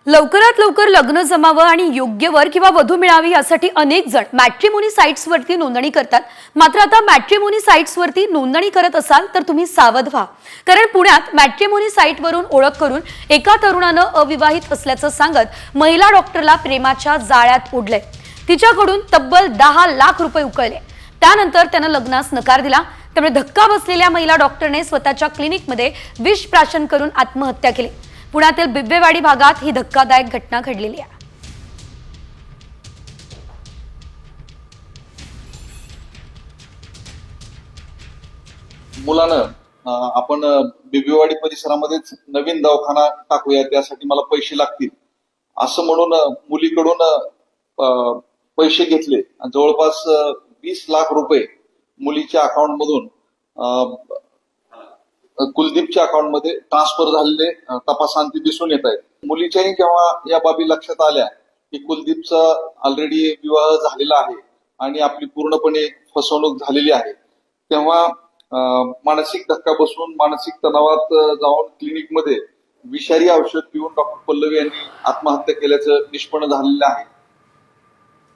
लवकरात लवकर लग्न जमावं आणि योग्य वर किंवा वधू मिळावी यासाठी अनेक जण मॅट्रिमोनी साइट्सवरती नोंदणी करतात। मात्र आता मॅट्रिमोनी साइट्सवरती नोंदणी करत असाल तर तुम्ही सावध व्हा, कारण पुण्यात मॅट्रिमोनी साइटवरून ओळख करून एका तरुणानं अविवाहित असल्याचं सांगत महिला डॉक्टरला प्रेमाच्या जाळ्यात ओढलंय। तिच्याकडून तब्बल 10 लाख रुपये उकळले। त्यानंतर त्यानं लग्नास नकार दिला। त्यामुळे धक्का बसलेल्या महिला डॉक्टरने स्वतःच्या क्लिनिकमध्ये विष प्राशन करून आत्महत्या केली। पुण्यातील बिब्बेवाडी भागात ही धक्कादायक घटना घडलेली आहे। मुलानं आपण बिब्बेवाडी परिसरामध्येच नवीन दवाखाना टाकूया, त्यासाठी मला पैसे लागतील असं म्हणून मुलीकडून पैसे घेतले। जवळपास 20 लाख रुपये मुलीच्या अकाउंट मधून कुलदीपच्या अकाउंट मध्ये ट्रान्सफर झालेले तपासांती दिसून येत आहेत। मुलीच्याही जेव्हा या बाबी लक्षात आल्या की कुलदीपचा ऑलरेडी विवाह झालेला आहे आणि आपली पूर्णपणे फसवणूक झालेली आहे, तेव्हा मानसिक धक्का बसून मानसिक तणावात जाऊन क्लिनिकमध्ये विषारी औषध पिऊन डॉक्टर पल्लवी यांनी आत्महत्या केल्याचं निष्पन्न झालेलं आहे।